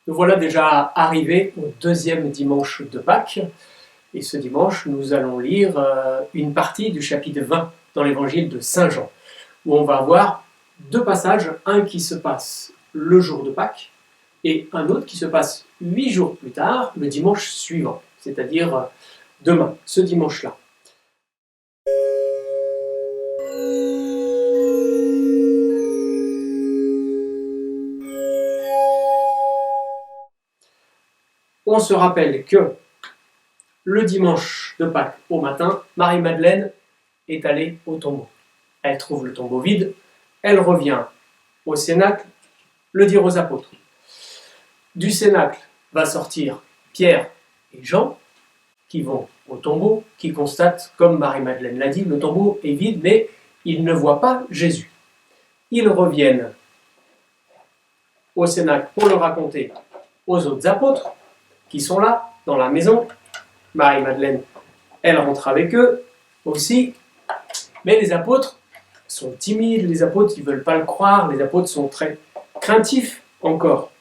Nous voilà déjà arrivés au deuxième dimanche de Pâques. Et ce dimanche, nous allons lire une partie du chapitre 20 dans l'évangile de Saint Jean, où on va avoir deux passages, un qui se passe le jour de Pâques et un autre qui se passe 8 jours plus tard, le dimanche suivant, c'est-à-dire demain, ce dimanche-là. On se rappelle que le dimanche de Pâques au matin, Marie-Madeleine est allée au tombeau. Elle trouve le tombeau vide, elle revient au cénacle le dire aux apôtres. Du cénacle va sortir Pierre et Jean qui vont au tombeau, qui constatent, comme Marie-Madeleine l'a dit, le tombeau est vide, mais ils ne voient pas Jésus. Ils reviennent au cénacle pour le raconter aux autres apôtres qui sont là, dans la maison. Marie-Madeleine, elle rentre avec eux aussi, mais les apôtres sont timides, les apôtres ils ne veulent pas le croire, les apôtres sont très craintifs encore.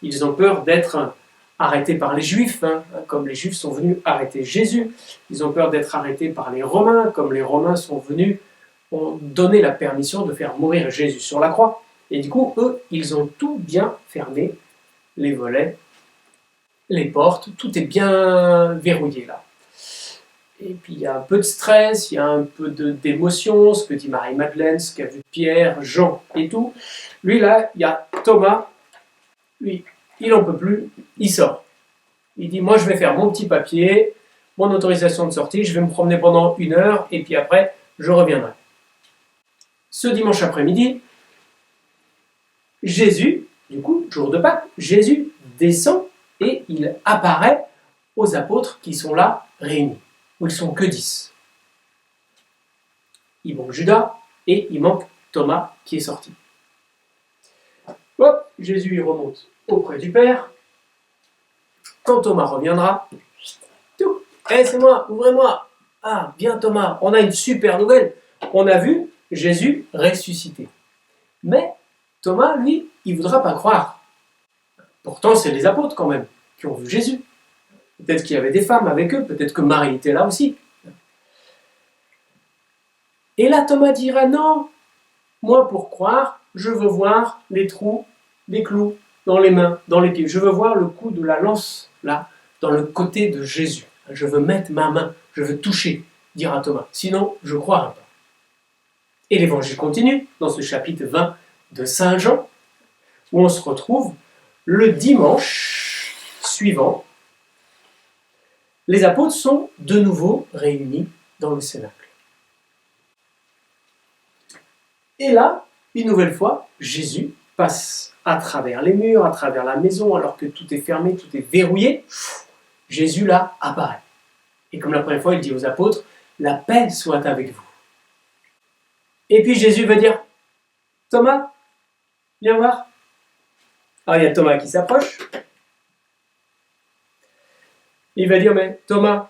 Ils ont peur d'être arrêtés par les Juifs, comme les Juifs sont venus arrêter Jésus. Ils ont peur d'être arrêtés par les Romains, comme les Romains sont venus, ont donné la permission de faire mourir Jésus sur la croix. Et du coup, eux, ils ont tout bien fermé, les volets, les portes, tout est bien verrouillé là. Et puis il y a un peu de stress, il y a un peu d'émotion, ce que dit Marie-Madeleine, ce qu'a vu Pierre, Jean et tout. Lui là, il y a Thomas, lui, il n'en peut plus, il sort. Il dit, moi je vais faire mon petit papier, mon autorisation de sortie, je vais me promener pendant 1 heure et puis après, je reviendrai. Ce dimanche après-midi, Jésus, du coup, jour de Pâques, Jésus descend et il apparaît aux apôtres qui sont là réunis, où ils sont que 10. Il manque Judas et il manque Thomas qui est sorti. Hop, Jésus il remonte auprès du Père. Quand Thomas reviendra, tout, c'est moi, ouvrez-moi. Ah, bien Thomas, on a une super nouvelle. On a vu Jésus ressuscité. Mais Thomas, lui, il ne voudra pas croire. Pourtant, c'est les apôtres quand même qui ont vu Jésus. Peut-être qu'il y avait des femmes avec eux, peut-être que Marie était là aussi. Et là, Thomas dira, non, moi pour croire, je veux voir les trous, les clous dans les mains, dans les pieds. Je veux voir le coup de la lance, là, dans le côté de Jésus. Je veux mettre ma main, je veux toucher, dira Thomas. Sinon, je ne croirai pas. Et l'évangile continue dans ce chapitre 20 de Saint Jean, où on se retrouve le dimanche suivant. Les apôtres sont de nouveau réunis dans le cénacle. Et là, une nouvelle fois, Jésus passe à travers les murs, à travers la maison, alors que tout est fermé, tout est verrouillé. Jésus là apparaît. Et comme la première fois, il dit aux apôtres, la paix soit avec vous. Et puis Jésus va dire, Thomas, viens voir. Alors il y a Thomas qui s'approche. Il va dire, mais Thomas,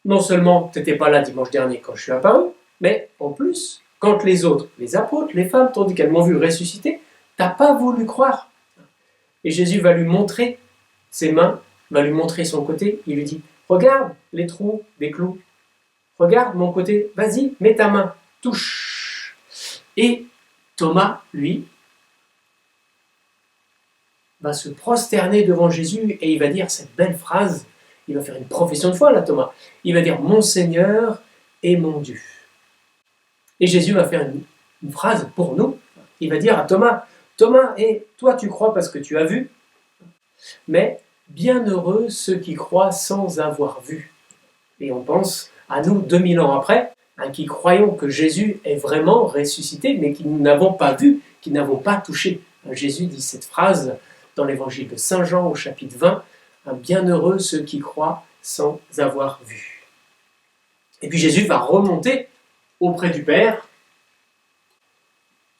non seulement tu n'étais pas là dimanche dernier quand je suis apparu, mais en plus, quand les autres, les apôtres, les femmes, t'ont dit qu'elles m'ont vu ressusciter, tu n'as pas voulu croire. Et Jésus va lui montrer ses mains, va lui montrer son côté, il lui dit, regarde les trous des clous, regarde mon côté, vas-y, mets ta main, touche. Et Thomas, lui, va se prosterner devant Jésus et il va dire cette belle phrase. Il va faire une profession de foi là, Thomas. Il va dire mon Seigneur et mon Dieu. Et Jésus va faire une phrase pour nous. Il va dire à Thomas, Thomas, et toi tu crois parce que tu as vu, mais bienheureux ceux qui croient sans avoir vu. Et on pense à nous 2000 ans après, qui croyons que Jésus est vraiment ressuscité, mais qui n'avons pas vu, qui n'avons pas touché. Jésus dit cette phrase dans l'évangile de Saint Jean au chapitre 20, bienheureux ceux qui croient sans avoir vu. Et puis Jésus va remonter auprès du Père.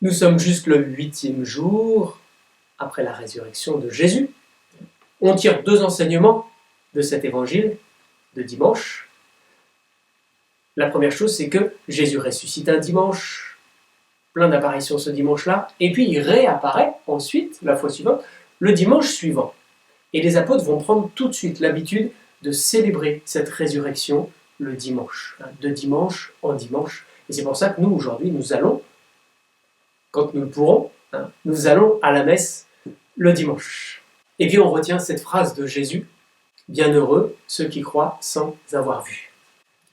Nous sommes juste le 8e jour après la résurrection de Jésus. On tire 2 enseignements de cet évangile de dimanche. La première chose, c'est que Jésus ressuscite un dimanche, plein d'apparitions ce dimanche-là, et puis il réapparaît ensuite, la fois suivante, le dimanche suivant. Et les apôtres vont prendre tout de suite l'habitude de célébrer cette résurrection le dimanche, de dimanche en dimanche. Et c'est pour ça que nous, aujourd'hui, nous allons, quand nous le pourrons, nous allons à la messe le dimanche. Et puis on retient cette phrase de Jésus, « Bienheureux ceux qui croient sans avoir vu ».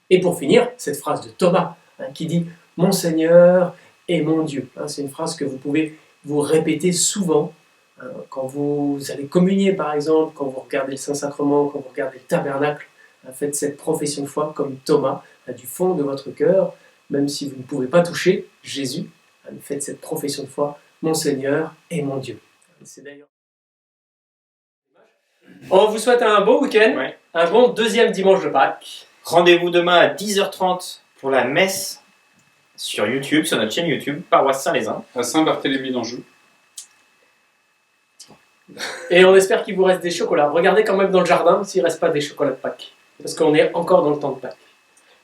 Et pour finir, cette phrase de Thomas, qui dit « Mon Seigneur et mon Dieu ». C'est une phrase que vous pouvez vous répéter souvent, quand vous allez communier par exemple, quand vous regardez le Saint-Sacrement, quand vous regardez le tabernacle, faites cette profession de foi comme Thomas, du fond de votre cœur, même si vous ne pouvez pas toucher Jésus, faites cette profession de foi, mon Seigneur et mon Dieu. C'est d'ailleurs... On vous souhaite un bon week-end, un bon deuxième dimanche de Pâques. Rendez-vous demain à 10h30 pour la messe sur YouTube, sur notre chaîne YouTube, Paroisse Saint-Lézin. À Saint-Barthélemy d'Anjou. Et on espère qu'il vous reste des chocolats. Regardez quand même dans le jardin s'il ne reste pas des chocolats de Pâques. Parce qu'on est encore dans le temps de Pâques.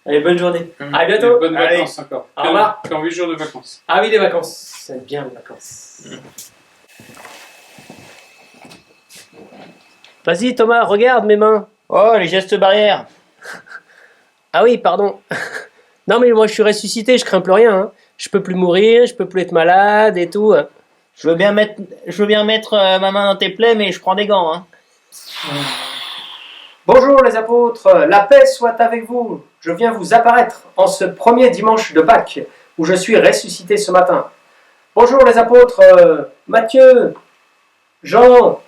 Allez, bonne journée. À bientôt. Et bonnes vacances encore. Au revoir. Encore 8 jours de vacances. Ah oui, les vacances. C'est bien les vacances. Vas-y Thomas, regarde mes mains. Oh, les gestes barrières. Ah oui, pardon. Non mais moi je suis ressuscité, je crains plus rien. Je peux plus mourir, je peux plus être malade et tout. Je veux bien mettre ma main dans tes plaies, mais je prends des gants. Hein. Bonjour les apôtres, la paix soit avec vous. Je viens vous apparaître en ce premier dimanche de Pâques, où je suis ressuscité ce matin. Bonjour les apôtres, Matthieu, Jean,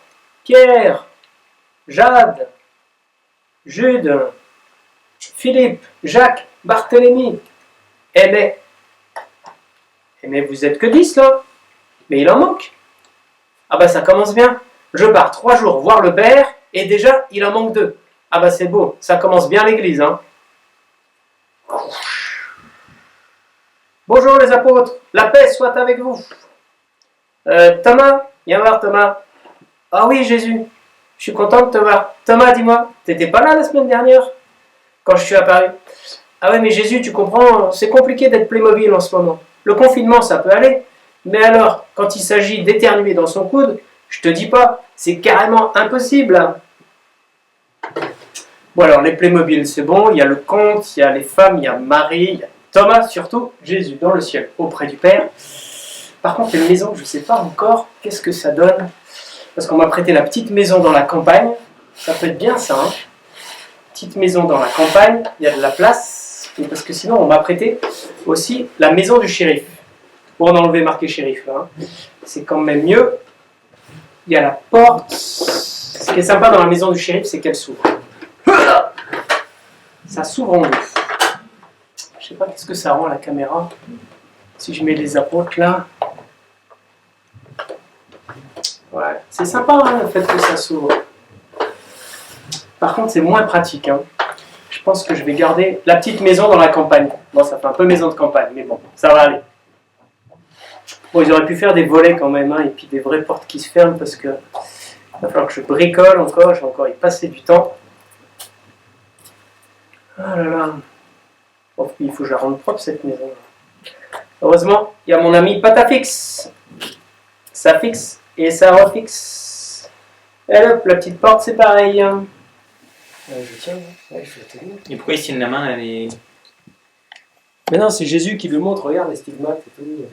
Pierre, Jade, Jude, Philippe, Jacques, Barthélemy. Mais vous êtes que 10 là? Mais il en manque. Ah bah ça commence bien. Je pars 3 jours voir le Père et déjà il en manque 2. Ah bah c'est beau, ça commence bien l'église. Hein. Bonjour les apôtres, la paix soit avec vous. Thomas, viens voir Thomas. Ah oui Jésus, je suis content de te voir. Thomas, dis-moi, t'étais pas là la semaine dernière quand je suis apparu? Ah oui mais Jésus, tu comprends, c'est compliqué d'être Playmobil en ce moment. Le confinement ça peut aller. Mais alors, quand il s'agit d'éternuer dans son coude, je te dis pas, c'est carrément impossible. Bon alors, les Playmobil, c'est bon, il y a le comte, il y a les femmes, il y a Marie, il y a Thomas, surtout Jésus dans le ciel, auprès du Père. Par contre, les maisons, je ne sais pas encore qu'est-ce que ça donne. Parce qu'on m'a prêté la petite maison dans la campagne. Ça peut être bien ça, hein. Petite maison dans la campagne, il y a de la place. Et parce que sinon, on m'a prêté aussi la maison du shérif. Pour en enlever marqué shérif, là. Hein. C'est quand même mieux. Il y a la porte. Ce qui est sympa dans la maison du shérif, c'est qu'elle s'ouvre. Ça s'ouvre en deux. Je sais pas qu'est-ce que ça rend à la caméra. Si je mets les apôtres là. Ouais, c'est sympa hein, le fait que ça s'ouvre. Par contre, c'est moins pratique. Hein. Je pense que je vais garder la petite maison dans la campagne. Bon, ça fait un peu maison de campagne, mais bon, ça va aller. Bon, ils auraient pu faire des volets quand même, hein, et puis des vraies portes qui se ferment parce que il va falloir que je bricole encore, je vais encore y passer du temps. Ah là là. Bon, il faut que je la rende propre cette maison. Heureusement, il y a mon ami Patafix. Ça fixe et ça refixe. Et hop, la petite porte c'est pareil. Hein. Je tiens, ouais, je vais tenir. Et pourquoi il tient la main, elle est... Mais non, c'est Jésus qui le montre, regarde les stigmates et tout.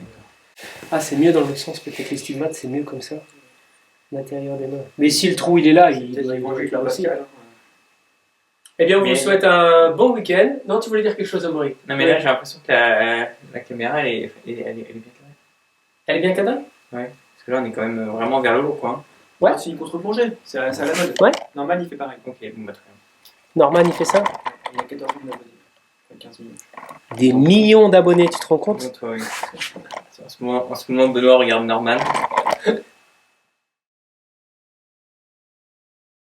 Ah, c'est mieux dans l'autre sens, peut-être les stigmates, c'est mieux comme ça. L'intérieur des mains. Mais si le trou il est là, il doit y manger là aussi. Eh bien, on vous souhaite un bon week-end. Non, tu voulais dire quelque chose, Amaury? Non, mais là, j'ai l'impression que la caméra, elle est bien cadrée. Elle est bien cadrée? Ouais, parce que là, on est quand même vraiment vers le haut, quoi. Ouais. C'est une contre-plongée, c'est à la mode. Ouais. Norman, il fait pareil. Ok, bon, bah, très bien. Norman, il fait ça? Il y a 14 000 abonnés. 15 millions. Des millions d'abonnés, tu te rends compte? Bon, toi, oui. En ce moment, Benoît regarde Norman.